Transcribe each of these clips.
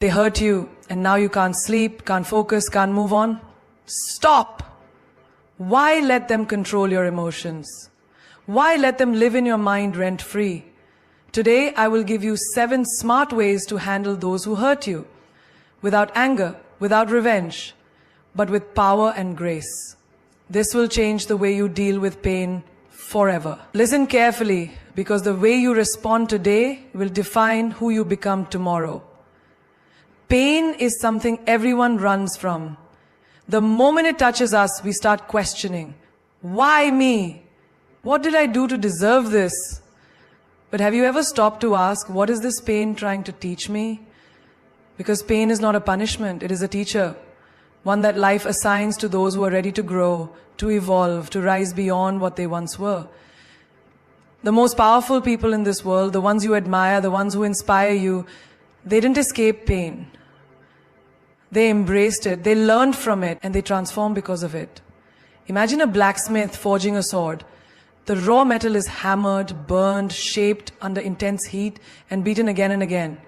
They hurt you, and now you can't sleep, can't focus, can't move on. Stop! Why let them control your emotions? Why let them live in your mind rent-free? Today, I will give you 7 smart ways to handle those who hurt you. Without anger, without revenge, but with power and grace. This will change the way you deal with pain forever. Listen carefully, because the way you respond today will define who you become tomorrow. Pain is something everyone runs from. The moment it touches us, we start questioning. Why me? What did I do to deserve this? But have you ever stopped to ask, what is this pain trying to teach me? Because pain is not a punishment, it is a teacher. One that life assigns to those who are ready to grow, to evolve, to rise beyond what they once were. The most powerful people in this world, the ones you admire, the ones who inspire you, they didn't escape pain. They embraced it, they learned from it, and they transformed because of it. Imagine a blacksmith forging a sword. The raw metal is hammered, burned, shaped under intense heat, and beaten again and again.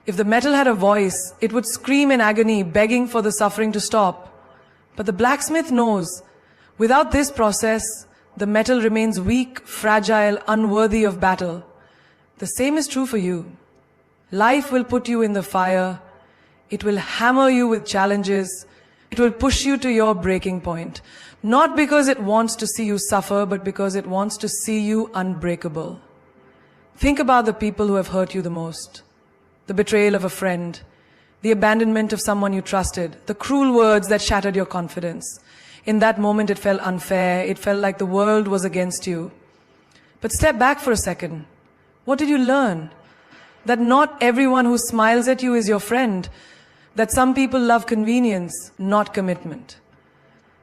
If the metal had a voice, it would scream in agony, begging for the suffering to stop. But the blacksmith knows, without this process, the metal remains weak, fragile, unworthy of battle. The same is true for you. Life will put you in the fire. It will hammer you with challenges. It will push you to your breaking point. Not because it wants to see you suffer, but because it wants to see you unbreakable. Think about the people who have hurt you the most. The betrayal of a friend, the abandonment of someone you trusted, the cruel words that shattered your confidence. In that moment, it felt unfair. It felt like the world was against you. But step back for a second. What did you learn? That not everyone who smiles at you is your friend. That some people love convenience, not commitment.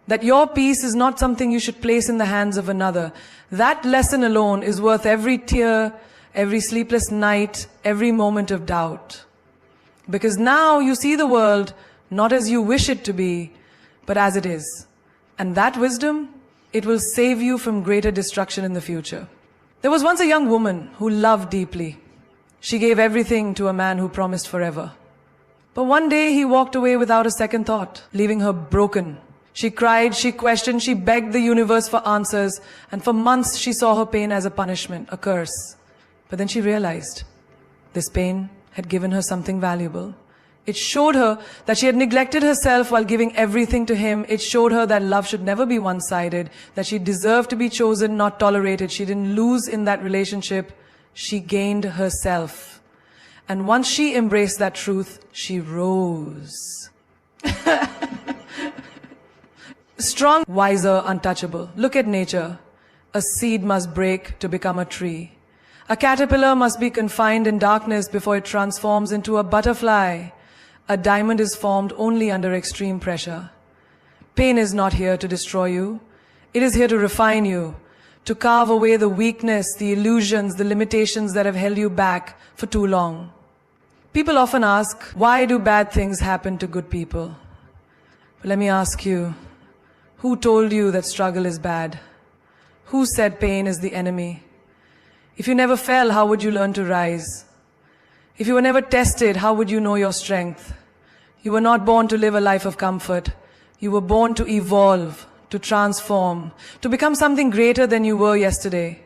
That your peace is not something you should place in the hands of another. That lesson alone is worth every tear, every sleepless night, every moment of doubt. Because now you see the world not as you wish it to be, but as it is. And that wisdom, it will save you from greater destruction in the future. There was once a young woman who loved deeply. She gave everything to a man who promised forever. But one day he walked away without a second thought, leaving her broken. She cried, she questioned, she begged the universe for answers, and for months she saw her pain as a punishment, a curse. But then she realized this pain had given her something valuable. It showed her that she had neglected herself while giving everything to him. It showed her that love should never be one-sided, that she deserved to be chosen, not tolerated. She didn't lose in that relationship. She gained herself. And once she embraced that truth, she rose. Strong, wiser, untouchable. Look at nature. A seed must break to become a tree. A caterpillar must be confined in darkness before it transforms into a butterfly. A diamond is formed only under extreme pressure. Pain is not here to destroy you. It is here to refine you, to carve away the weakness, the illusions, the limitations that have held you back for too long. People often ask, why do bad things happen to good people? But let me ask you, who told you that struggle is bad? Who said pain is the enemy? If you never fell, how would you learn to rise? If you were never tested, how would you know your strength? You were not born to live a life of comfort. You were born to evolve, to transform, to become something greater than you were yesterday.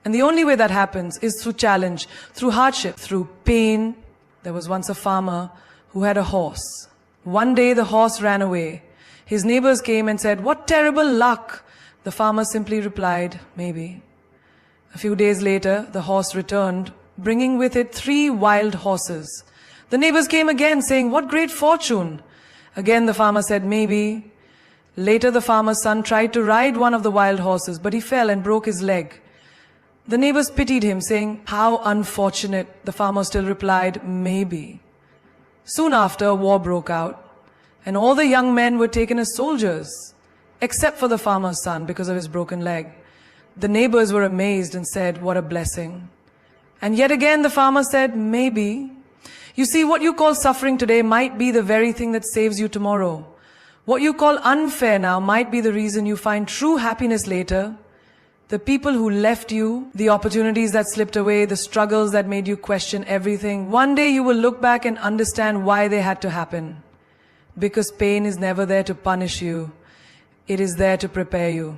And the only way that happens is through challenge, through hardship, through pain. There was once a farmer who had a horse. One day the horse ran away. His neighbors came and said, "What terrible luck!" The farmer simply replied, "Maybe." A few days later, the horse returned, bringing with it 3 wild horses. The neighbors came again, saying, "What great fortune!" Again the farmer said, "Maybe." Later the farmer's son tried to ride one of the wild horses, but he fell and broke his leg. The neighbors pitied him, saying, "How unfortunate." The farmer still replied, "Maybe." Soon after, war broke out, and all the young men were taken as soldiers, except for the farmer's son because of his broken leg. The neighbors were amazed and said, "What a blessing." And yet again the farmer said, "Maybe." You see, what you call suffering today might be the very thing that saves you tomorrow. What you call unfair now might be the reason you find true happiness later. The people who left you, the opportunities that slipped away, the struggles that made you question everything. One day you will look back and understand why they had to happen. Because pain is never there to punish you. It is there to prepare you.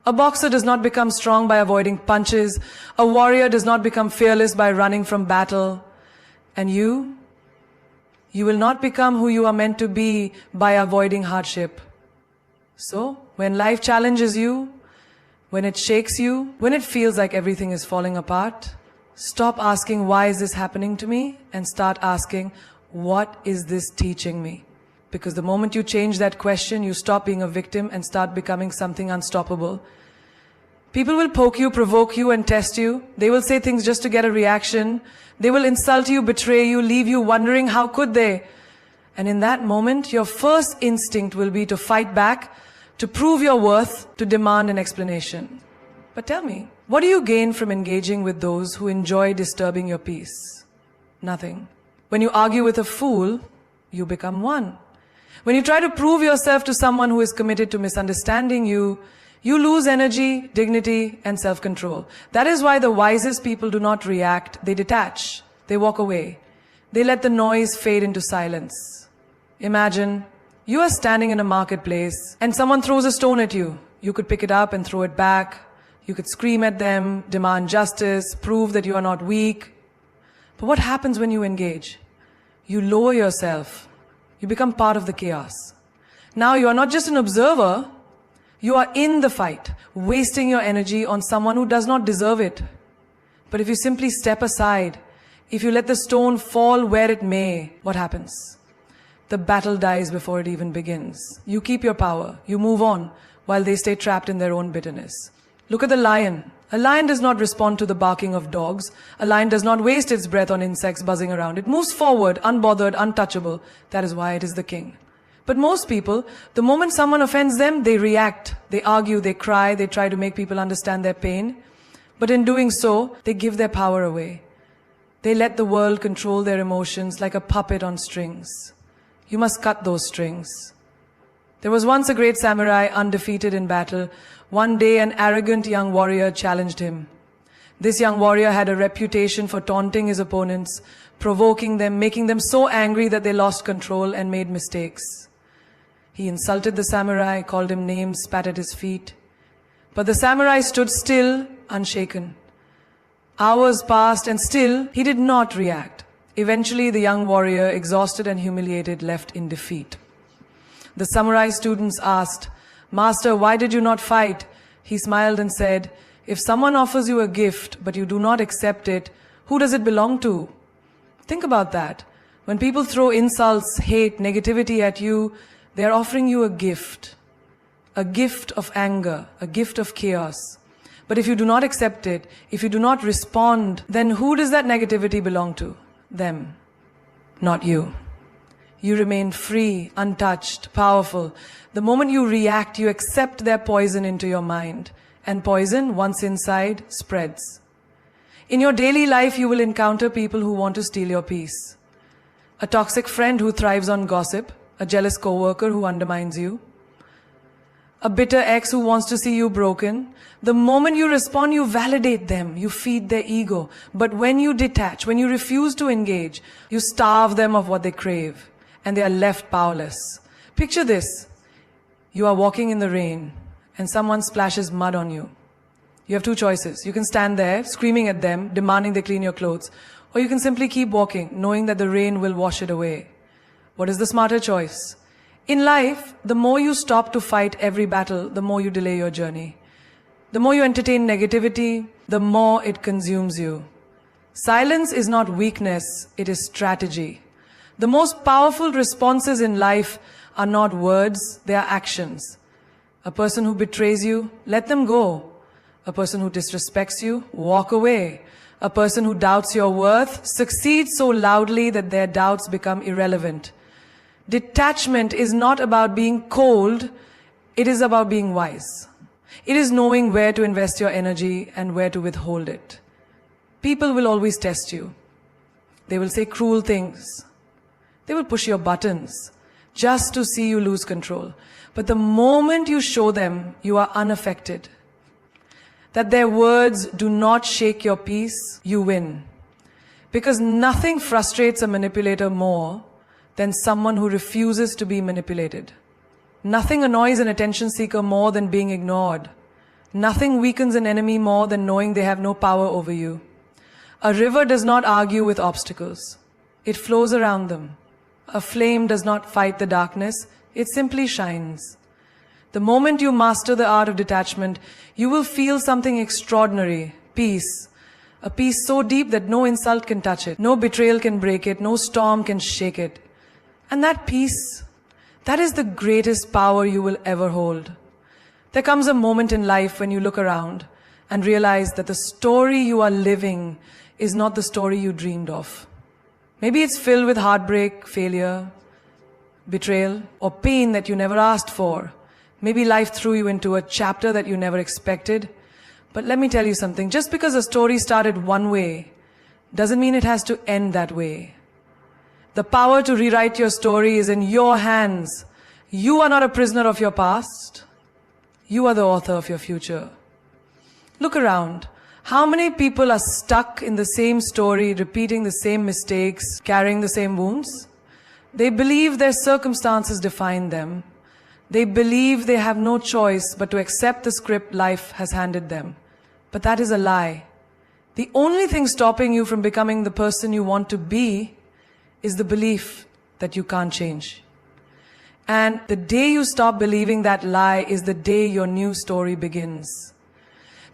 A boxer does not become strong by avoiding punches. A warrior does not become fearless by running from battle. And you will not become who you are meant to be by avoiding hardship. So, when life challenges you, when it shakes you, when it feels like everything is falling apart, stop asking, why is this happening to me? And start asking, what is this teaching me? Because the moment you change that question, you stop being a victim and start becoming something unstoppable. People will poke you, provoke you, and test you. They will say things just to get a reaction. They will insult you, betray you, leave you wondering how could they. And in that moment, your first instinct will be to fight back, to prove your worth, to demand an explanation. But tell me, what do you gain from engaging with those who enjoy disturbing your peace? Nothing. When you argue with a fool, you become one. When you try to prove yourself to someone who is committed to misunderstanding you, you lose energy, dignity, and self-control. That is why the wisest people do not react, they detach, they walk away. They let the noise fade into silence. Imagine, you are standing in a marketplace and someone throws a stone at you. You could pick it up and throw it back. You could scream at them, demand justice, prove that you are not weak. But what happens when you engage? You lower yourself. You become part of the chaos. Now you are not just an observer, you are in the fight, wasting your energy on someone who does not deserve it. But if you simply step aside, if you let the stone fall where it may, what happens? The battle dies before it even begins. You keep your power, you move on, while they stay trapped in their own bitterness. Look at the lion. A lion does not respond to the barking of dogs. A lion does not waste its breath on insects buzzing around. It moves forward, unbothered, untouchable. That is why it is the king. But most people, the moment someone offends them, they react, they argue, they cry, they try to make people understand their pain. But in doing so, they give their power away. They let the world control their emotions like a puppet on strings. You must cut those strings. There was once a great samurai, undefeated in battle. One day, an arrogant young warrior challenged him. This young warrior had a reputation for taunting his opponents, provoking them, making them so angry that they lost control and made mistakes. He insulted the samurai, called him names, spat at his feet. But the samurai stood still, unshaken. Hours passed and still he did not react. Eventually, the young warrior, exhausted and humiliated, left in defeat. The samurai students asked, "Master, why did you not fight?" He smiled and said, "If someone offers you a gift, but you do not accept it, who does it belong to?" Think about that. When people throw insults, hate, negativity at you, they are offering you a gift of anger, a gift of chaos. But if you do not accept it, if you do not respond, then who does that negativity belong to? Them, not you. You remain free, untouched, powerful. The moment you react, you accept their poison into your mind. And poison, once inside, spreads. In your daily life, you will encounter people who want to steal your peace. A toxic friend who thrives on gossip, a jealous coworker who undermines you, a bitter ex who wants to see you broken. The moment you respond, you validate them, you feed their ego. But when you detach, when you refuse to engage, you starve them of what they crave, and they are left powerless. Picture this. You are walking in the rain, and someone splashes mud on you. You have two choices. You can stand there, screaming at them, demanding they clean your clothes, or you can simply keep walking, knowing that the rain will wash it away. What is the smarter choice? In life, the more you stop to fight every battle, the more you delay your journey. The more you entertain negativity, the more it consumes you. Silence is not weakness, it is strategy. The most powerful responses in life are not words, they are actions. A person who betrays you, let them go. A person who disrespects you, walk away. A person who doubts your worth, succeeds so loudly that their doubts become irrelevant. Detachment is not about being cold, it is about being wise. It is knowing where to invest your energy and where to withhold it. People will always test you. They will say cruel things. They will push your buttons just to see you lose control. But the moment you show them you are unaffected, that their words do not shake your peace, you win. Because nothing frustrates a manipulator more than someone who refuses to be manipulated. Nothing annoys an attention seeker more than being ignored. Nothing weakens an enemy more than knowing they have no power over you. A river does not argue with obstacles. It flows around them. A flame does not fight the darkness. It simply shines. The moment you master the art of detachment, you will feel something extraordinary, peace. A peace so deep that no insult can touch it, no betrayal can break it, no storm can shake it. And that peace, that is the greatest power you will ever hold. There comes a moment in life when you look around and realize that the story you are living is not the story you dreamed of. Maybe it's filled with heartbreak, failure, betrayal, or pain that you never asked for. Maybe life threw you into a chapter that you never expected. But let me tell you something. Just because a story started one way doesn't mean it has to end that way. The power to rewrite your story is in your hands. You are not a prisoner of your past. You are the author of your future. Look around. How many people are stuck in the same story, repeating the same mistakes, carrying the same wounds? They believe their circumstances define them. They believe they have no choice but to accept the script life has handed them. But that is a lie. The only thing stopping you from becoming the person you want to be is the belief that you can't change. And the day you stop believing that lie is the day your new story begins.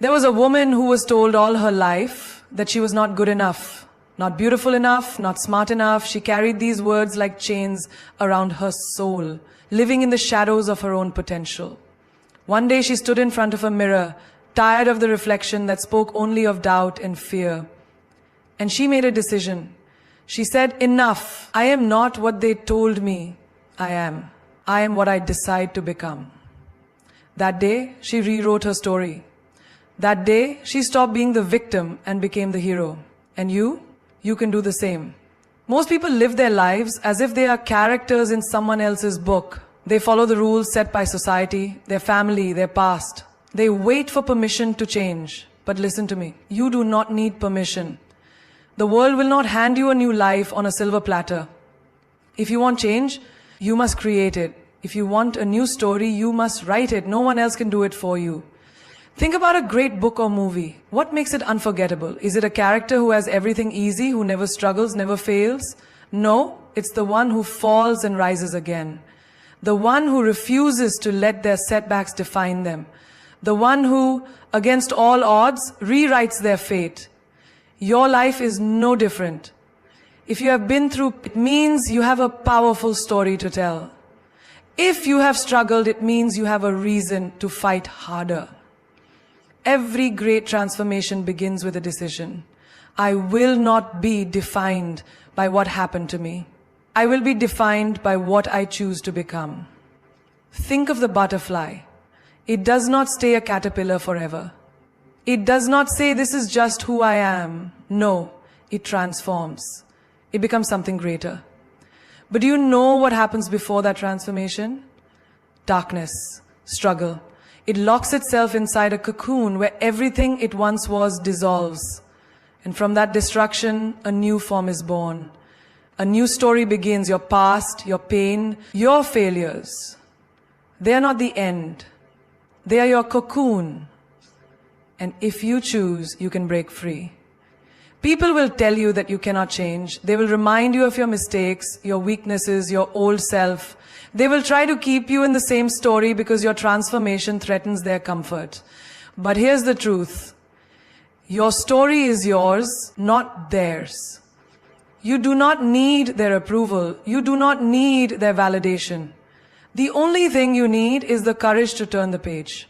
There was a woman who was told all her life that she was not good enough, not beautiful enough, not smart enough. She carried these words like chains around her soul, living in the shadows of her own potential. One day she stood in front of a mirror, tired of the reflection that spoke only of doubt and fear. And she made a decision. She said, "Enough. I am not what they told me I am. I am what I decide to become." That day, she rewrote her story. That day, she stopped being the victim and became the hero. And you can do the same. Most people live their lives as if they are characters in someone else's book. They follow the rules set by society, their family, their past. They wait for permission to change. But listen to me, you do not need permission. The world will not hand you a new life on a silver platter. If you want change, you must create it. If you want a new story, you must write it. No one else can do it for you. Think about a great book or movie. What makes it unforgettable? Is it a character who has everything easy, who never struggles, never fails? No, it's the one who falls and rises again. The one who refuses to let their setbacks define them. The one who, against all odds, rewrites their fate. Your life is no different. If you have been through, it means you have a powerful story to tell. If you have struggled, it means you have a reason to fight harder. Every great transformation begins with a decision. I will not be defined by what happened to me. I will be defined by what I choose to become. Think of the butterfly. It does not stay a caterpillar forever. It does not say, "This is just who I am." No, it transforms. It becomes something greater. But do you know what happens before that transformation? Darkness, struggle. It locks itself inside a cocoon where everything it once was dissolves. And from that destruction, a new form is born. A new story begins. Your past, your pain, your failures. They are not the end. They are your cocoon. And if you choose, you can break free. People will tell you that you cannot change. They will remind you of your mistakes, your weaknesses, your old self. They will try to keep you in the same story because your transformation threatens their comfort. But here's the truth. Your story is yours, not theirs. You do not need their approval. You do not need their validation. The only thing you need is the courage to turn the page.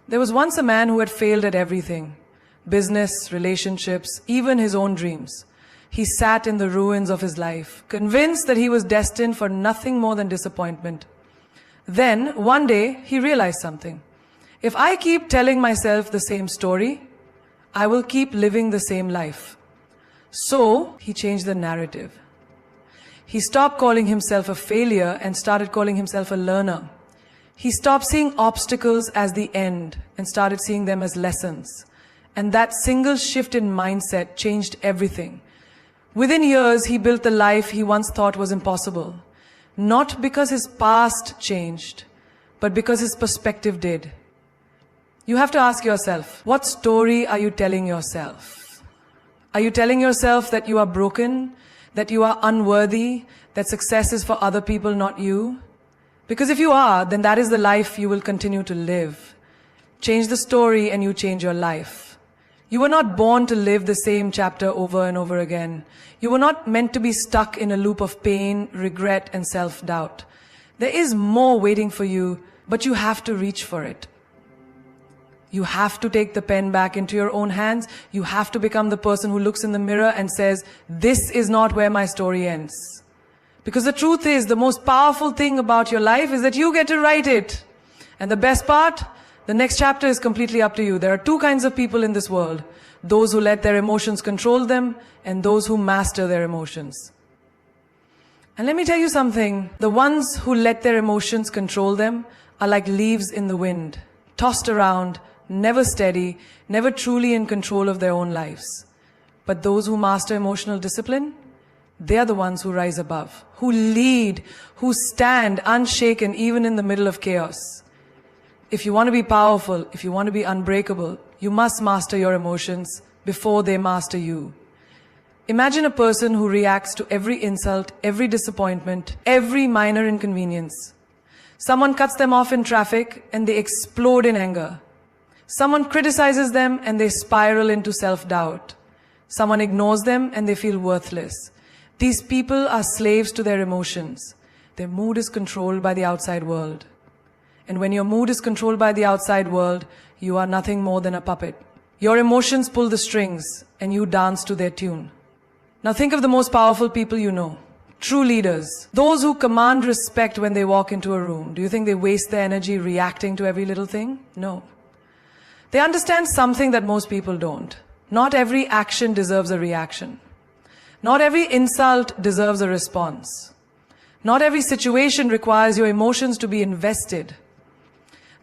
There was once a man who had failed at everything. Business, relationships, even his own dreams. He sat in the ruins of his life, convinced that he was destined for nothing more than disappointment. Then, one day, he realized something. If I keep telling myself the same story, I will keep living the same life. So, he changed the narrative. He stopped calling himself a failure and started calling himself a learner. He stopped seeing obstacles as the end and started seeing them as lessons. And that single shift in mindset changed everything. Within years, he built the life he once thought was impossible. Not because his past changed, but because his perspective did. You have to ask yourself, what story are you telling yourself? Are you telling yourself that you are broken, that you are unworthy, that success is for other people, not you? Because if you are, then that is the life you will continue to live. Change the story and you change your life. You were not born to live the same chapter over and over again. You were not meant to be stuck in a loop of pain, regret, and self-doubt. There is more waiting for you, but you have to reach for it. You have to take the pen back into your own hands. You have to become the person who looks in the mirror and says, this is not where my story ends. Because the truth is, the most powerful thing about your life is that you get to write it. And the best part, the next chapter is completely up to you. There are two kinds of people in this world. Those who let their emotions control them, and those who master their emotions. And let me tell you something. The ones who let their emotions control them are like leaves in the wind, tossed around, never steady, never truly in control of their own lives. But those who master emotional discipline, they are the ones who rise above, who lead, who stand unshaken even in the middle of chaos. If you want to be powerful, if you want to be unbreakable, you must master your emotions before they master you. Imagine a person who reacts to every insult, every disappointment, every minor inconvenience. Someone cuts them off in traffic and they explode in anger. Someone criticizes them and they spiral into self-doubt. Someone ignores them and they feel worthless. These people are slaves to their emotions. Their mood is controlled by the outside world. And when your mood is controlled by the outside world, you are nothing more than a puppet. Your emotions pull the strings and you dance to their tune. Now think of the most powerful people you know. True leaders. Those who command respect when they walk into a room. Do you think they waste their energy reacting to every little thing? No. They understand something that most people don't. Not every action deserves a reaction. Not every insult deserves a response. Not every situation requires your emotions to be invested.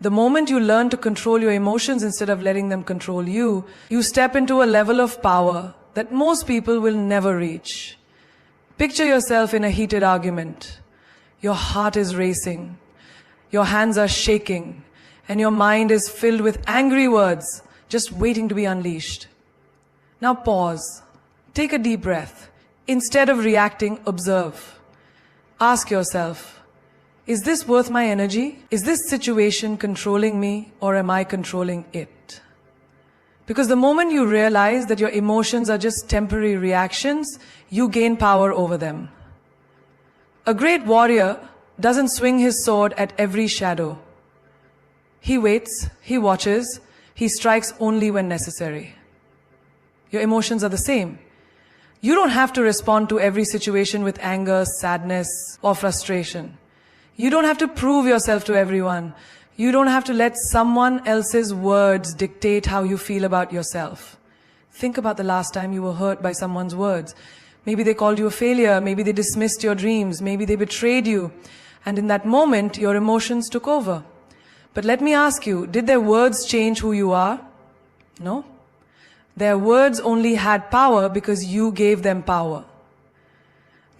The moment you learn to control your emotions instead of letting them control you, you step into a level of power that most people will never reach. Picture yourself in a heated argument. Your heart is racing. Your hands are shaking. And your mind is filled with angry words, just waiting to be unleashed. Now pause. Take a deep breath. Instead of reacting, observe. Ask yourself, is this worth my energy? Is this situation controlling me, or am I controlling it? Because the moment you realize that your emotions are just temporary reactions, you gain power over them. A great warrior doesn't swing his sword at every shadow. He waits, he watches, he strikes only when necessary. Your emotions are the same. You don't have to respond to every situation with anger, sadness, or frustration. You don't have to prove yourself to everyone. You don't have to let someone else's words dictate how you feel about yourself. Think about the last time you were hurt by someone's words. Maybe they called you a failure, maybe they dismissed your dreams, maybe they betrayed you. And in that moment, your emotions took over. But let me ask you, did their words change who you are? No. Their words only had power because you gave them power.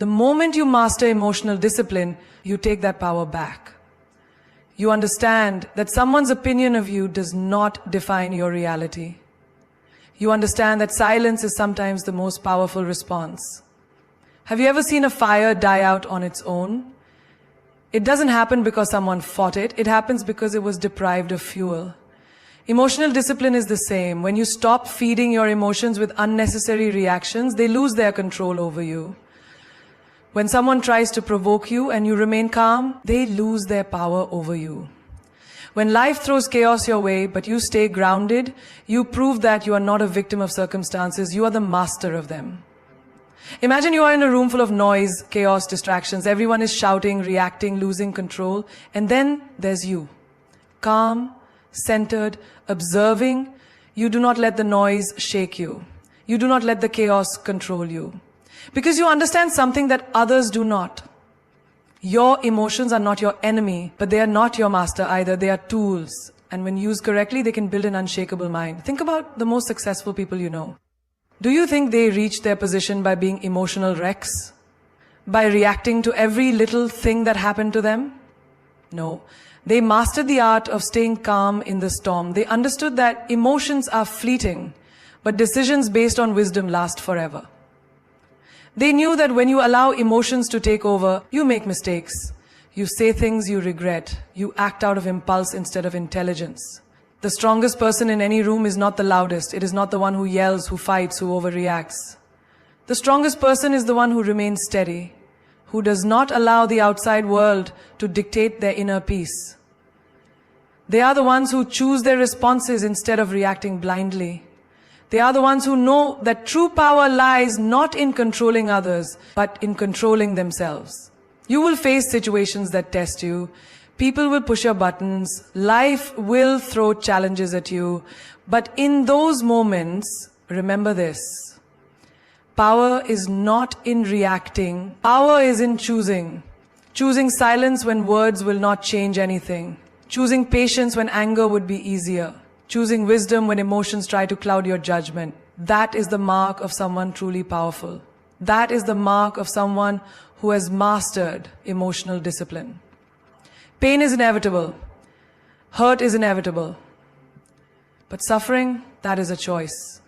The moment you master emotional discipline, you take that power back. You understand that someone's opinion of you does not define your reality. You understand that silence is sometimes the most powerful response. Have you ever seen a fire die out on its own? It doesn't happen because someone fought it. It happens because it was deprived of fuel. Emotional discipline is the same. When you stop feeding your emotions with unnecessary reactions, they lose their control over you. When someone tries to provoke you and you remain calm, they lose their power over you. When life throws chaos your way, but you stay grounded, you prove that you are not a victim of circumstances, you are the master of them. Imagine you are in a room full of noise, chaos, distractions. Everyone is shouting, reacting, losing control. And then there's you. Calm, centered, observing. You do not let the noise shake you. You do not let the chaos control you. Because you understand something that others do not. Your emotions are not your enemy, but they are not your master either. They are tools. And when used correctly, they can build an unshakable mind. Think about the most successful people you know. Do you think they reached their position by being emotional wrecks? By reacting to every little thing that happened to them? No. They mastered the art of staying calm in the storm. They understood that emotions are fleeting, but decisions based on wisdom last forever. They knew that when you allow emotions to take over, you make mistakes. You say things you regret. You act out of impulse instead of intelligence. The strongest person in any room is not the loudest. It is not the one who yells, who fights, who overreacts. The strongest person is the one who remains steady, who does not allow the outside world to dictate their inner peace. They are the ones who choose their responses instead of reacting blindly. They are the ones who know that true power lies not in controlling others, but in controlling themselves. You will face situations that test you. People will push your buttons. Life will throw challenges at you. But in those moments, remember this. Power is not in reacting. Power is in choosing. Choosing silence when words will not change anything. Choosing patience when anger would be easier. Choosing wisdom when emotions try to cloud your judgment. That is the mark of someone truly powerful. That is the mark of someone who has mastered emotional discipline. Pain is inevitable. Hurt is inevitable. But suffering, that is a choice.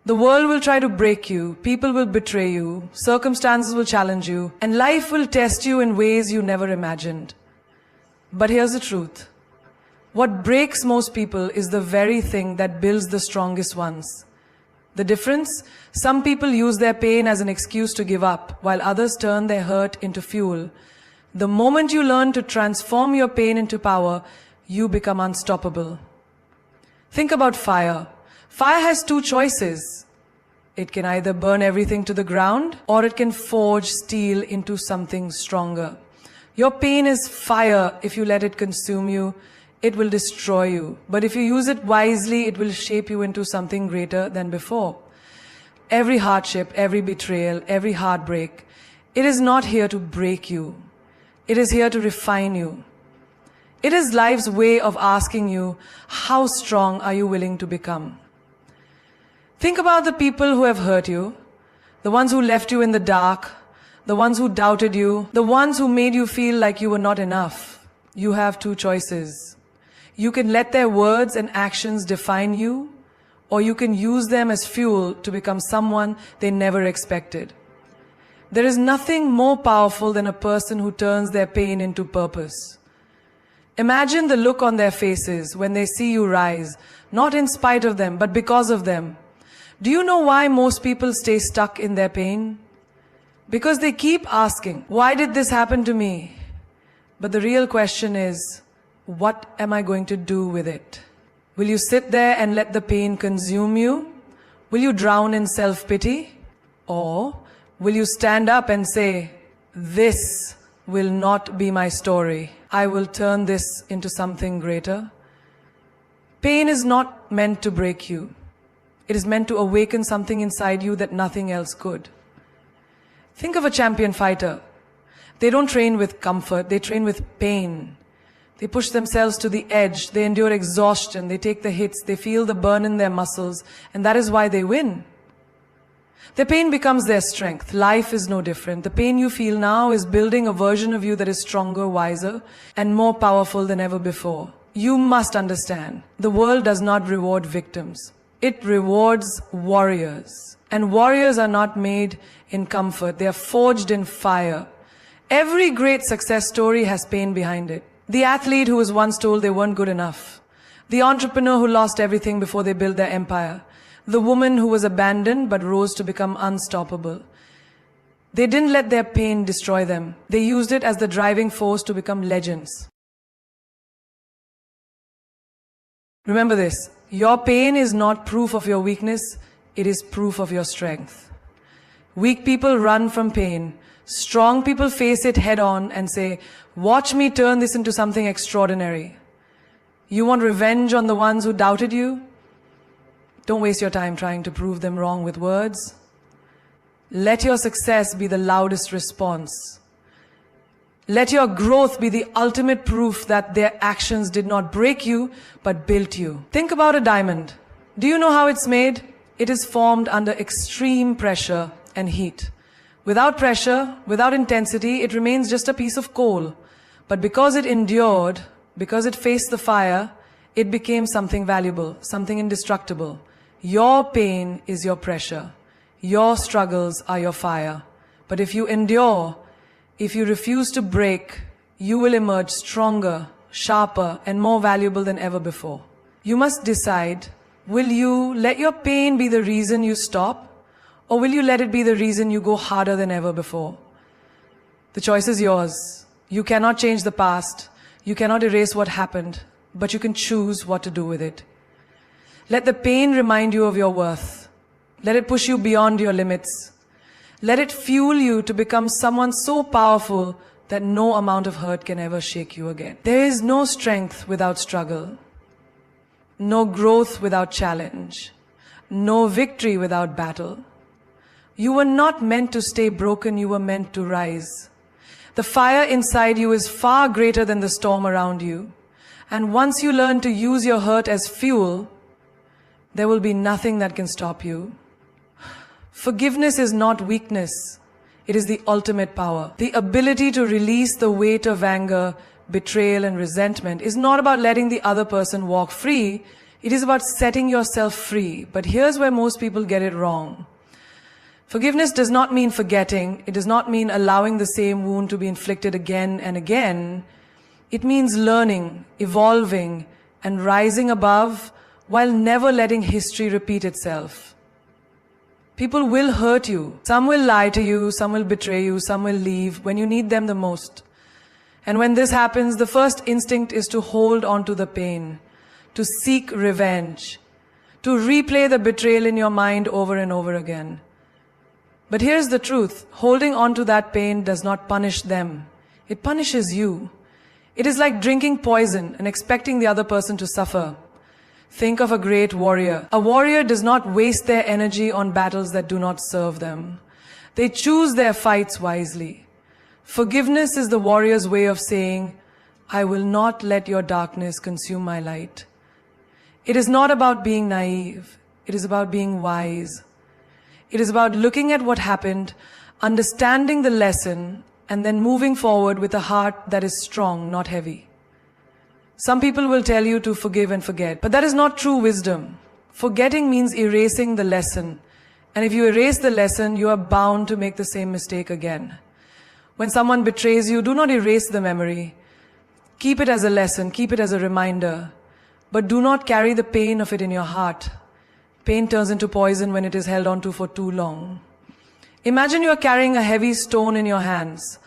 The world will try to break you, people will betray you, circumstances will challenge you, and life will test you in ways you never imagined. But here's the truth. What breaks most people is the very thing that builds the strongest ones. The difference? Some people use their pain as an excuse to give up, while others turn their hurt into fuel. The moment you learn to transform your pain into power, you become unstoppable. Think about fire. Fire has two choices. It can either burn everything to the ground, or it can forge steel into something stronger. Your pain is fire. If you let it consume you, it will destroy you. But if you use it wisely, it will shape you into something greater than before. Every hardship, every betrayal, every heartbreak, it is not here to break you. It is here to refine you. It is life's way of asking you, how strong are you willing to become? Think about the people who have hurt you, the ones who left you in the dark, the ones who doubted you, the ones who made you feel like you were not enough. You have two choices. You can let their words and actions define you, or you can use them as fuel to become someone they never expected. There is nothing more powerful than a person who turns their pain into purpose. Imagine the look on their faces when they see you rise, not in spite of them, but because of them. Do you know why most people stay stuck in their pain? Because they keep asking, why did this happen to me? But the real question is, what am I going to do with it? Will you sit there and let the pain consume you? Will you drown in self-pity? Or will you stand up and say, this will not be my story. I will turn this into something greater. Pain is not meant to break you. It is meant to awaken something inside you that nothing else could. Think of a champion fighter. They don't train with comfort, they train with pain. They push themselves to the edge, they endure exhaustion, they take the hits, they feel the burn in their muscles, and that is why they win. Their pain becomes their strength. Life is no different. The pain you feel now is building a version of you that is stronger, wiser, and more powerful than ever before. You must understand, the world does not reward victims. It rewards warriors. And warriors are not made in comfort. They are forged in fire. Every great success story has pain behind it. The athlete who was once told they weren't good enough. The entrepreneur who lost everything before they built their empire. The woman who was abandoned but rose to become unstoppable. They didn't let their pain destroy them. They used it as the driving force to become legends. Remember this, your pain is not proof of your weakness, it is proof of your strength. Weak people run from pain. Strong people face it head on and say, watch me turn this into something extraordinary. You want revenge on the ones who doubted you? Don't waste your time trying to prove them wrong with words. Let your success be the loudest response. Let your growth be the ultimate proof that their actions did not break you, but built you. Think about a diamond. Do you know how it's made? It is formed under extreme pressure and heat. Without pressure, without intensity, it remains just a piece of coal. But because it endured, because it faced the fire, it became something valuable, something indestructible. Your pain is your pressure. Your struggles are your fire. But if you endure, if you refuse to break, you will emerge stronger, sharper, and more valuable than ever before. You must decide, will you let your pain be the reason you stop? Or will you let it be the reason you go harder than ever before? The choice is yours. You cannot change the past. You cannot erase what happened, but you can choose what to do with it. Let the pain remind you of your worth. Let it push you beyond your limits. Let it fuel you to become someone so powerful that no amount of hurt can ever shake you again. There is no strength without struggle. No growth without challenge. No victory without battle. You were not meant to stay broken, you were meant to rise. The fire inside you is far greater than the storm around you. And once you learn to use your hurt as fuel, there will be nothing that can stop you. Forgiveness is not weakness. It is the ultimate power. The ability to release the weight of anger, betrayal, and resentment is not about letting the other person walk free. It is about setting yourself free. But here's where most people get it wrong. Forgiveness does not mean forgetting. It does not mean allowing the same wound to be inflicted again and again. It means learning, evolving, and rising above while never letting history repeat itself. People will hurt you. Some will lie to you, some will betray you, some will leave when you need them the most. And when this happens, the first instinct is to hold on to the pain, to seek revenge, to replay the betrayal in your mind over and over again. But here's the truth. Holding on to that pain does not punish them. It punishes you. It is like drinking poison and expecting the other person to suffer. Think of a great warrior. A warrior does not waste their energy on battles that do not serve them. They choose their fights wisely. Forgiveness is the warrior's way of saying, I will not let your darkness consume my light. It is not about being naive. It is about being wise. It is about looking at what happened, understanding the lesson, and then moving forward with a heart that is strong, not heavy. Some people will tell you to forgive and forget, but that is not true wisdom. Forgetting means erasing the lesson. And if you erase the lesson, you are bound to make the same mistake again. When someone betrays you, do not erase the memory. Keep it as a lesson, keep it as a reminder, but do not carry the pain of it in your heart. Pain turns into poison when it is held onto for too long. Imagine you are carrying a heavy stone in your hands.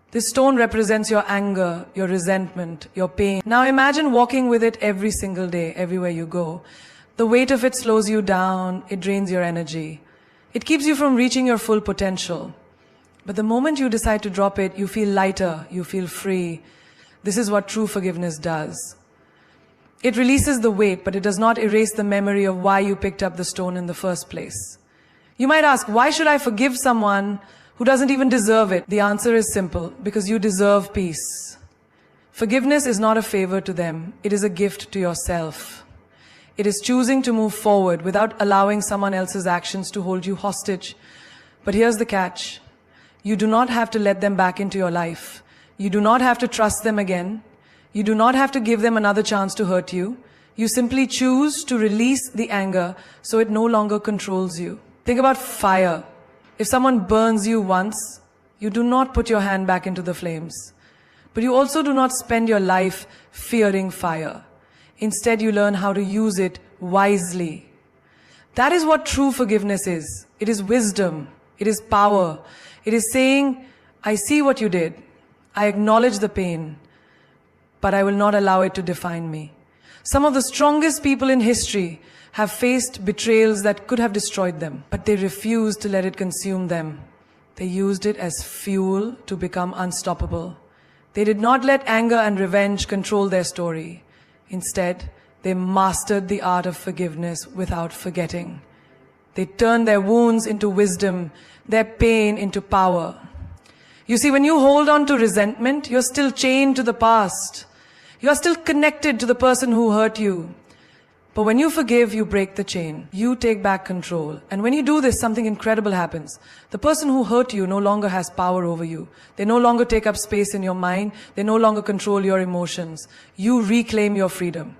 This stone represents your anger, your resentment, your pain. Now imagine walking with it every single day, everywhere you go. The weight of it slows you down, it drains your energy. It keeps you from reaching your full potential. But the moment you decide to drop it, you feel lighter, you feel free. This is what true forgiveness does. It releases the weight, but it does not erase the memory of why you picked up the stone in the first place. You might ask, why should I forgive someone who doesn't even deserve it? The answer is simple, because you deserve peace. Forgiveness is not a favor to them. It is a gift to yourself. It is choosing to move forward without allowing someone else's actions to hold you hostage. But here's the catch. You do not have to let them back into your life. You do not have to trust them again. You do not have to give them another chance to hurt you. You simply choose to release the anger so it no longer controls you. Think about fire. If someone burns you once, you do not put your hand back into the flames. But you also do not spend your life fearing fire. Instead, you learn how to use it wisely. That is what true forgiveness is. It is wisdom. It is power. It is saying, I see what you did. I acknowledge the pain, but I will not allow it to define me. Some of the strongest people in history have faced betrayals that could have destroyed them, but they refused to let it consume them. They used it as fuel to become unstoppable. They did not let anger and revenge control their story. Instead, they mastered the art of forgiveness without forgetting. They turned their wounds into wisdom, their pain into power. You see, when you hold on to resentment, you're still chained to the past. You're still connected to the person who hurt you. But when you forgive, you break the chain. You take back control. And when you do this, something incredible happens. The person who hurt you no longer has power over you. They no longer take up space in your mind. They no longer control your emotions. You reclaim your freedom.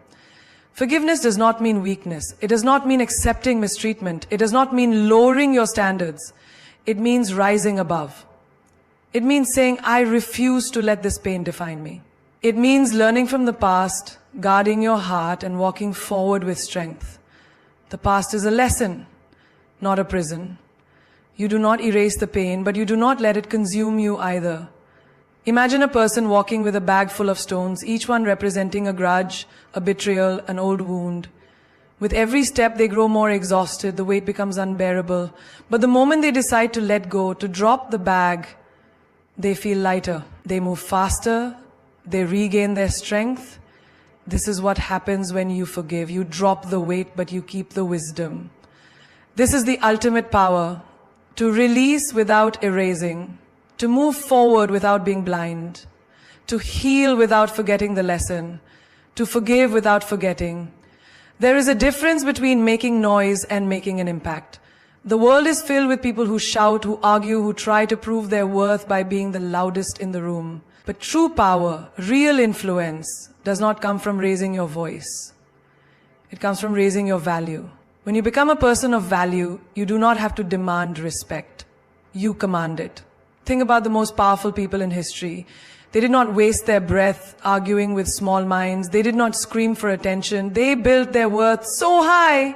Forgiveness does not mean weakness. It does not mean accepting mistreatment. It does not mean lowering your standards. It means rising above. It means saying, I refuse to let this pain define me. It means learning from the past, guarding your heart, and walking forward with strength. The past is a lesson, not a prison. You do not erase the pain, but you do not let it consume you either. Imagine a person walking with a bag full of stones, each one representing a grudge, a betrayal, an old wound. With every step, they grow more exhausted, the weight becomes unbearable. But the moment they decide to let go, to drop the bag, they feel lighter. They move faster, they regain their strength. This is what happens when you forgive. You drop the weight, but you keep the wisdom. This is the ultimate power, to release without erasing, to move forward without being blind, to heal without forgetting the lesson, to forgive without forgetting. There is a difference between making noise and making an impact. The world is filled with people who shout, who argue, who try to prove their worth by being the loudest in the room. But true power, real influence, does not come from raising your voice. It comes from raising your value. When you become a person of value, you do not have to demand respect. You command it. Think about the most powerful people in history. They did not waste their breath arguing with small minds. They did not scream for attention. They built their worth so high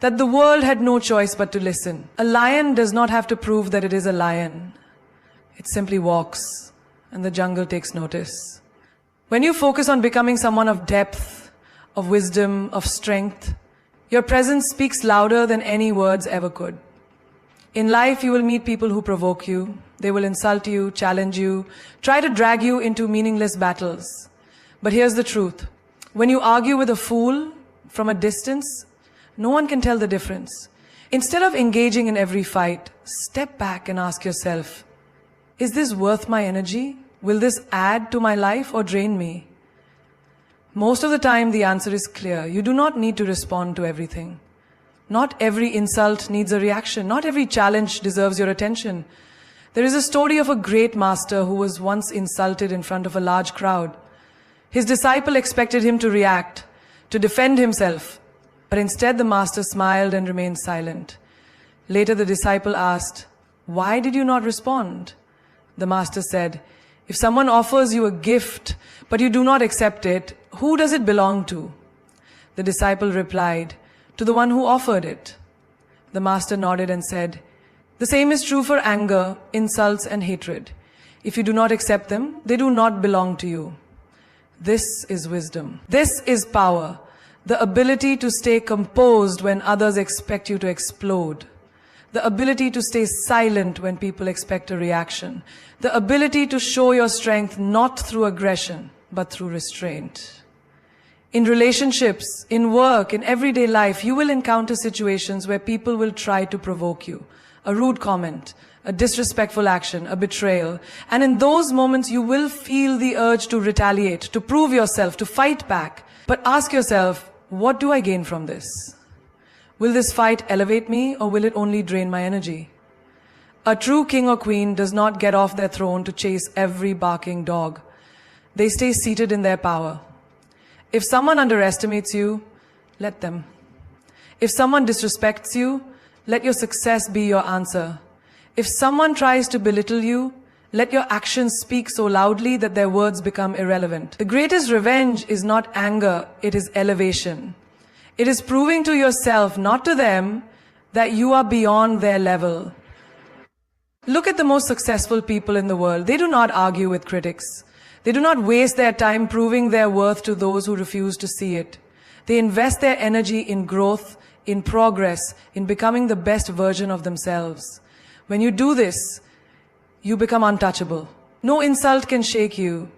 that the world had no choice but to listen. A lion does not have to prove that it is a lion. It simply walks, and the jungle takes notice. When you focus on becoming someone of depth, of wisdom, of strength, your presence speaks louder than any words ever could. In life, you will meet people who provoke you. They will insult you, challenge you, try to drag you into meaningless battles. But here's the truth. When you argue with a fool from a distance, no one can tell the difference. Instead of engaging in every fight, step back and ask yourself, is this worth my energy? Will this add to my life or drain me? Most of the time, the answer is clear. You do not need to respond to everything. Not every insult needs a reaction. Not every challenge deserves your attention. There is a story of a great master who was once insulted in front of a large crowd. His disciple expected him to react, to defend himself. But instead, the master smiled and remained silent. Later, the disciple asked, "Why did you not respond?" The master said, "If someone offers you a gift, but you do not accept it, who does it belong to?" The disciple replied, "To the one who offered it." The master nodded and said, "The same is true for anger, insults, and hatred. If you do not accept them, they do not belong to you." This is wisdom. This is power. The ability to stay composed when others expect you to explode. The ability to stay silent when people expect a reaction. The ability to show your strength not through aggression, but through restraint. In relationships, in work, in everyday life, you will encounter situations where people will try to provoke you. A rude comment, a disrespectful action, a betrayal. And in those moments, you will feel the urge to retaliate, to prove yourself, to fight back. But ask yourself, what do I gain from this? Will this fight elevate me, or will it only drain my energy? A true king or queen does not get off their throne to chase every barking dog. They stay seated in their power. If someone underestimates you, let them. If someone disrespects you, let your success be your answer. If someone tries to belittle you, let your actions speak so loudly that their words become irrelevant. The greatest revenge is not anger, it is elevation. It is proving to yourself, not to them, that you are beyond their level. Look at the most successful people in the world. They do not argue with critics. They do not waste their time proving their worth to those who refuse to see it. They invest their energy in growth, in progress, in becoming the best version of themselves. When you do this, you become untouchable. No insult can shake you.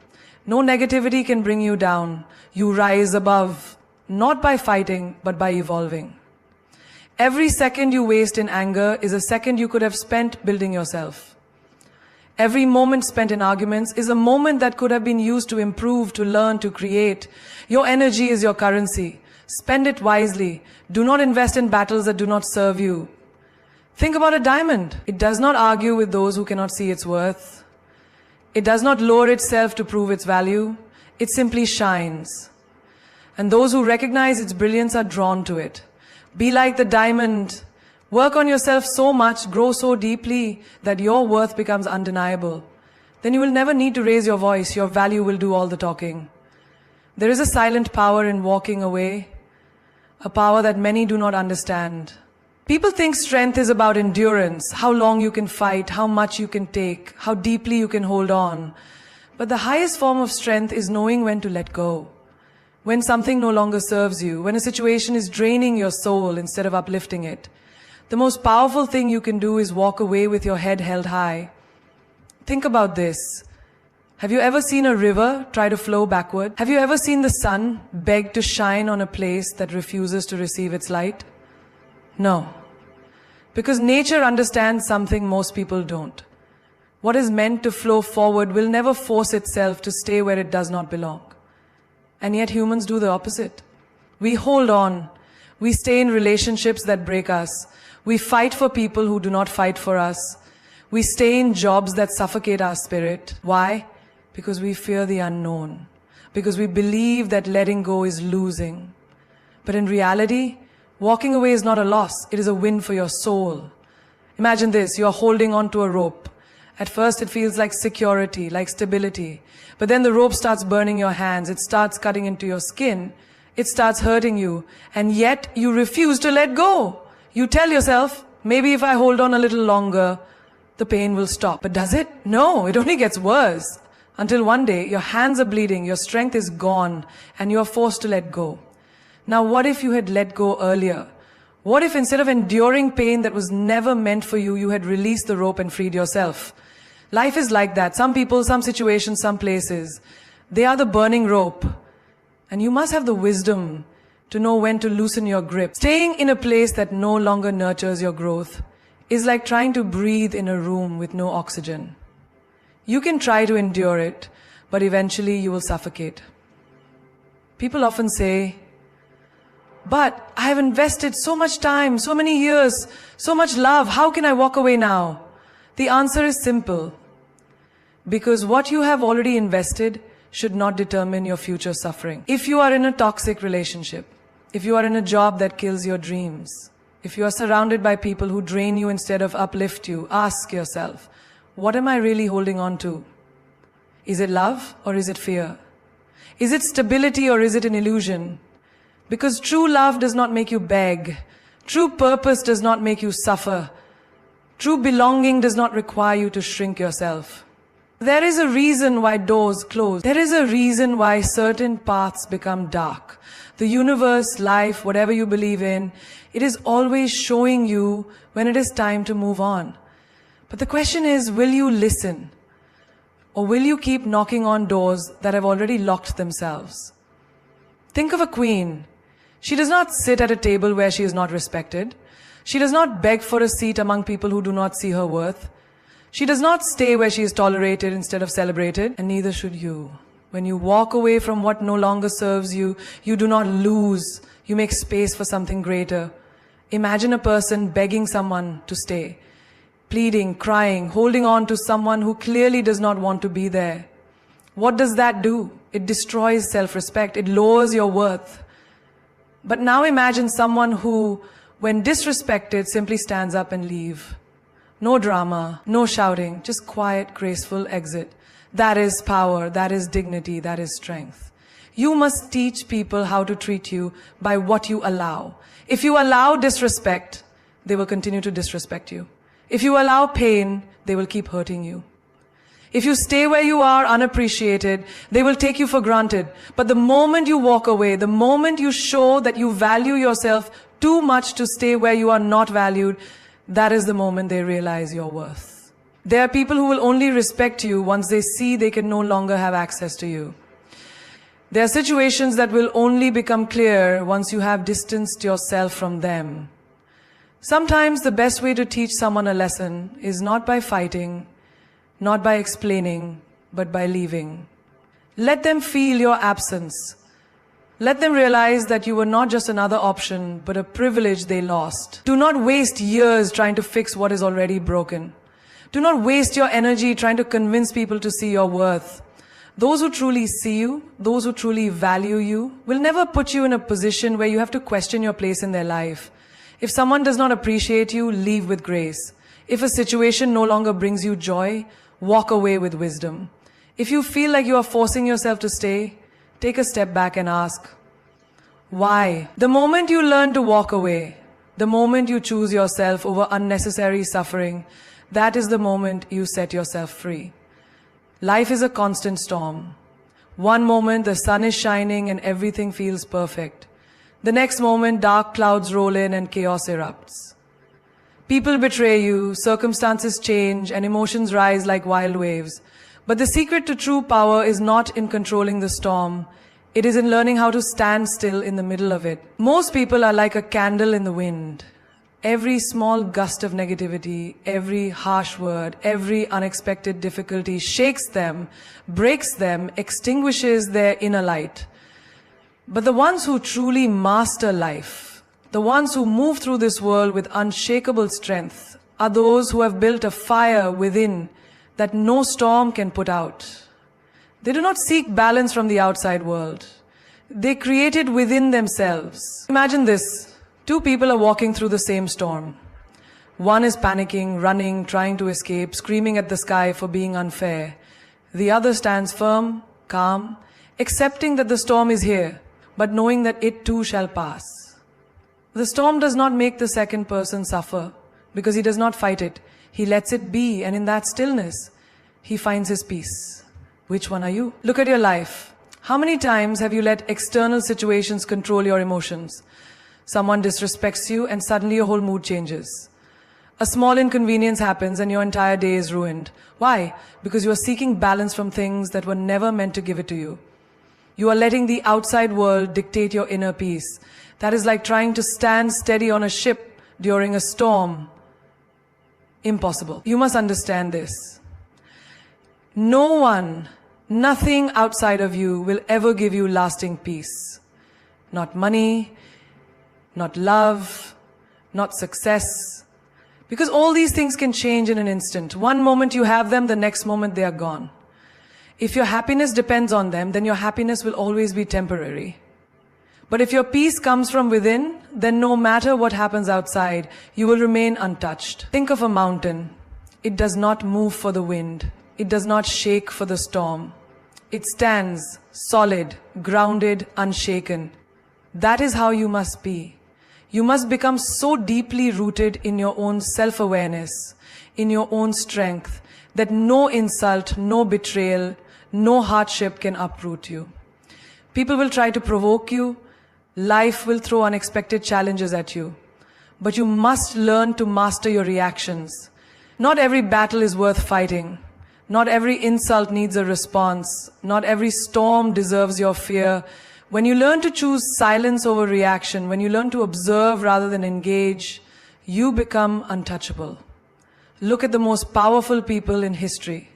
No negativity can bring you down. You rise above. Not by fighting, but by evolving. Every second you waste in anger is a second you could have spent building yourself. Every moment spent in arguments is a moment that could have been used to improve, to learn, to create. Your energy is your currency. Spend it wisely. Do not invest in battles that do not serve you. Think about a diamond. It does not argue with those who cannot see its worth. It does not lower itself to prove its value. It simply shines. And those who recognize its brilliance are drawn to it. Be like the diamond. Work on yourself so much, grow so deeply that your worth becomes undeniable. Then you will never need to raise your voice. Your value will do all the talking. There is a silent power in walking away, a power that many do not understand. People think strength is about endurance, how long you can fight, how much you can take, how deeply you can hold on. But the highest form of strength is knowing when to let go. When something no longer serves you, when a situation is draining your soul instead of uplifting it. The most powerful thing you can do is walk away with your head held high. Think about this. Have you ever seen a river try to flow backward? Have you ever seen the sun beg to shine on a place that refuses to receive its light? No. Because nature understands something most people don't. What is meant to flow forward will never force itself to stay where it does not belong. And yet humans do the opposite. We hold on. We stay in relationships that break us. We fight for people who do not fight for us. We stay in jobs that suffocate our spirit. Why? Because we fear the unknown. Because we believe that letting go is losing. But in reality, walking away is not a loss. It is a win for your soul. Imagine this, you are holding on to a rope. At first it feels like security, like stability. But then the rope starts burning your hands. It starts cutting into your skin. It starts hurting you. And yet you refuse to let go. You tell yourself, maybe if I hold on a little longer, the pain will stop. But does it? No, it only gets worse. Until one day, your hands are bleeding, your strength is gone, and you are forced to let go. Now, what if you had let go earlier? What if instead of enduring pain that was never meant for you, you had released the rope and freed yourself? Life is like that. Some people, some situations, some places, they are the burning rope. And you must have the wisdom to know when to loosen your grip. Staying in a place that no longer nurtures your growth is like trying to breathe in a room with no oxygen. You can try to endure it, but eventually you will suffocate. People often say, but I have invested so much time, so many years, so much love, how can I walk away now? The answer is simple. Because what you have already invested should not determine your future suffering. If you are in a toxic relationship, if you are in a job that kills your dreams, if you are surrounded by people who drain you instead of uplift you, ask yourself, what am I really holding on to? Is it love or is it fear? Is it stability or is it an illusion? Because true love does not make you beg. True purpose does not make you suffer. True belonging does not require you to shrink yourself. There is a reason why doors close. There is a reason why certain paths become dark. The universe, life, whatever you believe in, it is always showing you when it is time to move on. But the question is, will you listen? Or will you keep knocking on doors that have already locked themselves? Think of a queen. She does not sit at a table where she is not respected. She does not beg for a seat among people who do not see her worth. She does not stay where she is tolerated instead of celebrated, and neither should you. When you walk away from what no longer serves you, you do not lose. You make space for something greater. Imagine a person begging someone to stay, pleading, crying, holding on to someone who clearly does not want to be there. What does that do? It destroys self-respect. It lowers your worth. But now imagine someone who, when disrespected, simply stands up and leaves. No drama, no shouting, just quiet, graceful exit. That is power, that is dignity, that is strength. You must teach people how to treat you by what you allow. If you allow disrespect, they will continue to disrespect you. If you allow pain, they will keep hurting you. If you stay where you are unappreciated, they will take you for granted. But the moment you walk away, the moment you show that you value yourself too much to stay where you are not valued, that is the moment they realize your worth. There are people who will only respect you once they see they can no longer have access to you. There are situations that will only become clear once you have distanced yourself from them. Sometimes the best way to teach someone a lesson is not by fighting, not by explaining, but by leaving. Let them feel your absence. Let them realize that you were not just another option, but a privilege they lost. Do not waste years trying to fix what is already broken. Do not waste your energy trying to convince people to see your worth. Those who truly see you, those who truly value you, will never put you in a position where you have to question your place in their life. If someone does not appreciate you, leave with grace. If a situation no longer brings you joy, walk away with wisdom. If you feel like you are forcing yourself to stay, take a step back and ask, why? The moment you learn to walk away, the moment you choose yourself over unnecessary suffering, that is the moment you set yourself free. Life is a constant storm. One moment the sun is shining and everything feels perfect. The next moment dark clouds roll in and chaos erupts. People betray you, circumstances change, and emotions rise like wild waves. But the secret to true power is not in controlling the storm. It is in learning how to stand still in the middle of it. Most people are like a candle in the wind. Every small gust of negativity, every harsh word, every unexpected difficulty shakes them, breaks them, extinguishes their inner light. But the ones who truly master life, the ones who move through this world with unshakable strength, are those who have built a fire within that no storm can put out. They do not seek balance from the outside world. They create it within themselves. Imagine this. Two people are walking through the same storm. One is panicking, running, trying to escape, screaming at the sky for being unfair. The other stands firm, calm, accepting that the storm is here, but knowing that it too shall pass. The storm does not make the second person suffer because he does not fight it. He lets it be, and in that stillness, he finds his peace. Which one are you? Look at your life. How many times have you let external situations control your emotions? Someone disrespects you and suddenly your whole mood changes. A small inconvenience happens and your entire day is ruined. Why? Because you are seeking balance from things that were never meant to give it to you. You are letting the outside world dictate your inner peace. That is like trying to stand steady on a ship during a storm. Impossible. You must understand this. No one, nothing outside of you will ever give you lasting peace. Not money, not love, not success. Because all these things can change in an instant. One moment you have them, the next moment they are gone. If your happiness depends on them, then your happiness will always be temporary. But if your peace comes from within, then no matter what happens outside, you will remain untouched. Think of a mountain. It does not move for the wind. It does not shake for the storm. It stands solid, grounded, unshaken. That is how you must be. You must become so deeply rooted in your own self-awareness, in your own strength, that no insult, no betrayal, no hardship can uproot you. People will try to provoke you. Life will throw unexpected challenges at you. But you must learn to master your reactions. Not every battle is worth fighting. Not every insult needs a response. Not every storm deserves your fear. When you learn to choose silence over reaction, when you learn to observe rather than engage, you become untouchable. Look at the most powerful people in history.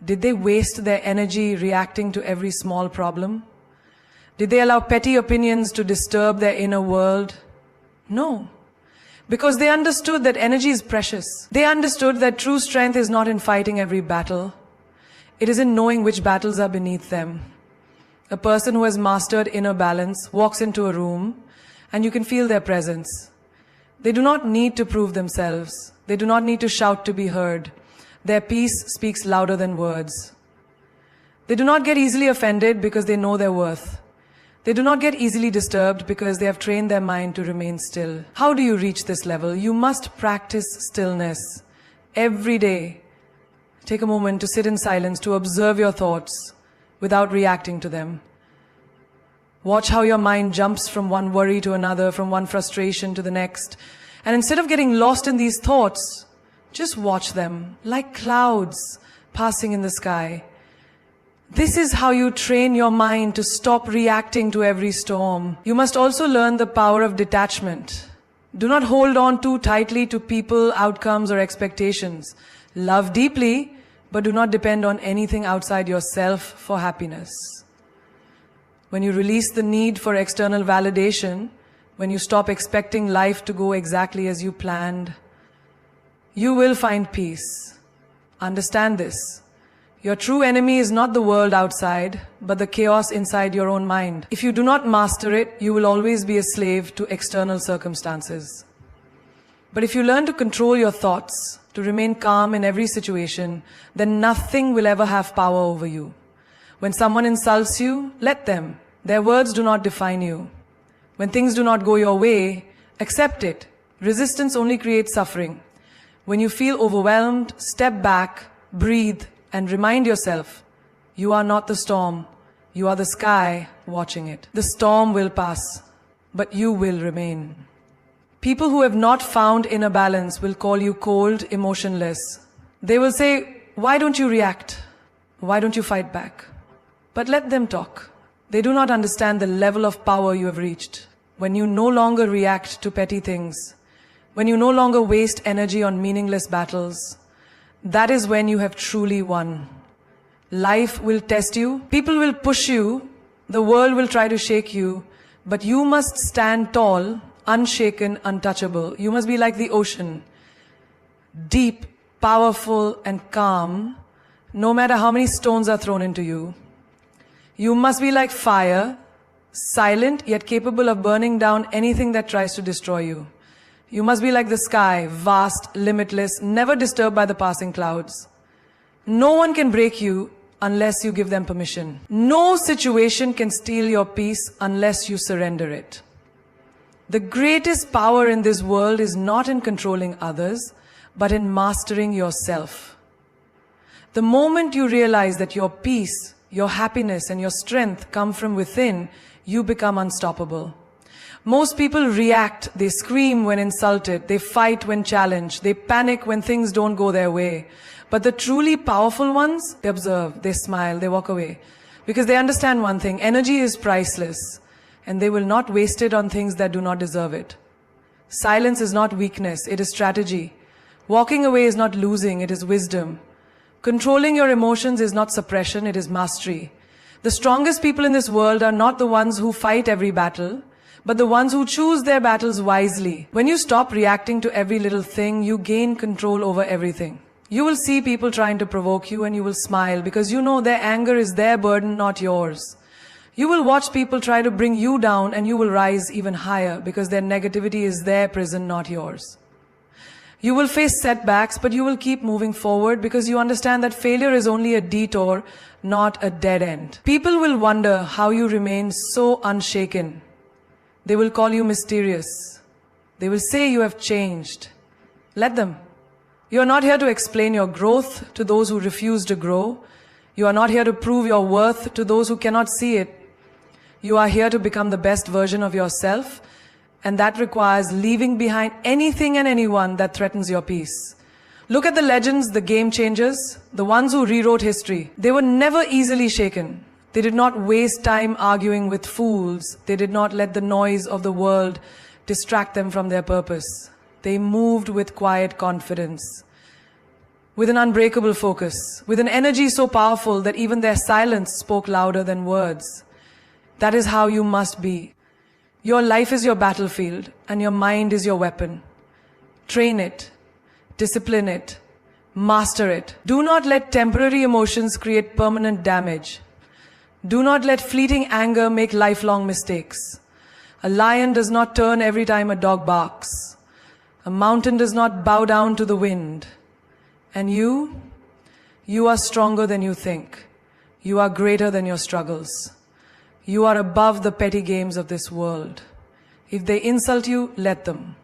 Did they waste their energy reacting to every small problem? Did they allow petty opinions to disturb their inner world? No. Because they understood that energy is precious. They understood that true strength is not in fighting every battle. It is in knowing which battles are beneath them. A person who has mastered inner balance walks into a room and you can feel their presence. They do not need to prove themselves. They do not need to shout to be heard. Their peace speaks louder than words. They do not get easily offended because they know their worth. They do not get easily disturbed because they have trained their mind to remain still. How do you reach this level? You must practice stillness every day. Take a moment to sit in silence, to observe your thoughts without reacting to them. Watch how your mind jumps from one worry to another, from one frustration to the next. And instead of getting lost in these thoughts, just watch them like clouds passing in the sky. This is how you train your mind to stop reacting to every storm. You must also learn the power of detachment. Do not hold on too tightly to people, outcomes, or expectations. Love deeply, but do not depend on anything outside yourself for happiness. When you release the need for external validation, when you stop expecting life to go exactly as you planned, you will find peace. Understand this. Your true enemy is not the world outside, but the chaos inside your own mind. If you do not master it, you will always be a slave to external circumstances. But if you learn to control your thoughts, to remain calm in every situation, then nothing will ever have power over you. When someone insults you, let them. Their words do not define you. When things do not go your way, accept it. Resistance only creates suffering. When you feel overwhelmed, step back, breathe, and remind yourself, you are not the storm. You are the sky watching it. The storm will pass, but you will remain. People who have not found inner balance will call you cold, emotionless. They will say, why don't you react? Why don't you fight back? But let them talk. They do not understand the level of power you have reached. When you no longer react to petty things, when you no longer waste energy on meaningless battles, that is when you have truly won. Life will test you, people will push you, the world will try to shake you, but you must stand tall, unshaken, untouchable. You must be like the ocean, deep, powerful, and calm, no matter how many stones are thrown into you. You must be like fire, silent yet capable of burning down anything that tries to destroy you. You must be like the sky, vast, limitless, never disturbed by the passing clouds. No one can break you unless you give them permission. No situation can steal your peace unless you surrender it. The greatest power in this world is not in controlling others, but in mastering yourself. The moment you realize that your peace, your happiness, and your strength come from within, you become unstoppable. Most people react, they scream when insulted, they fight when challenged, they panic when things don't go their way. But the truly powerful ones, they observe, they smile, they walk away. Because they understand one thing, energy is priceless, and they will not waste it on things that do not deserve it. Silence is not weakness, it is strategy. Walking away is not losing, it is wisdom. Controlling your emotions is not suppression, it is mastery. The strongest people in this world are not the ones who fight every battle, but the ones who choose their battles wisely. When you stop reacting to every little thing, you gain control over everything. You will see people trying to provoke you and you will smile because you know their anger is their burden, not yours. You will watch people try to bring you down and you will rise even higher because their negativity is their prison, not yours. You will face setbacks, but you will keep moving forward because you understand that failure is only a detour, not a dead end. People will wonder how you remain so unshaken. They will call you mysterious. They will say you have changed. Let them. You are not here to explain your growth to those who refuse to grow. You are not here to prove your worth to those who cannot see it. You are here to become the best version of yourself, and that requires leaving behind anything and anyone that threatens your peace. Look at the legends, the game changers, the ones who rewrote history. They were never easily shaken. They did not waste time arguing with fools. They did not let the noise of the world distract them from their purpose. They moved with quiet confidence, with an unbreakable focus, with an energy so powerful that even their silence spoke louder than words. That is how you must be. Your life is your battlefield, and your mind is your weapon. Train it, discipline it, master it. Do not let temporary emotions create permanent damage. Do not let fleeting anger make lifelong mistakes. A lion does not turn every time a dog barks. A mountain does not bow down to the wind. And you are stronger than you think. You are greater than your struggles. You are above the petty games of this world. If they insult you, let them.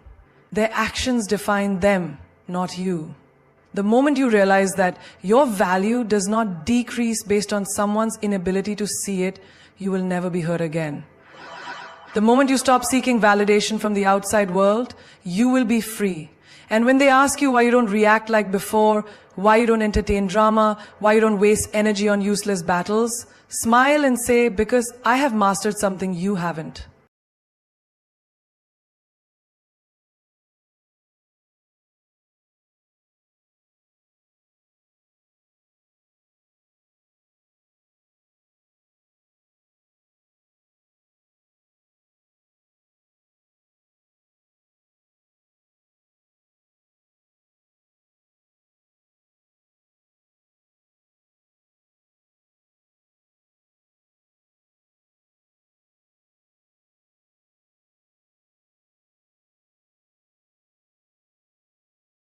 Their actions define them, not you. The moment you realize that your value does not decrease based on someone's inability to see it, you will never be hurt again. The moment you stop seeking validation from the outside world, you will be free. And when they ask you why you don't react like before, why you don't entertain drama, why you don't waste energy on useless battles, smile and say, because I have mastered something you haven't.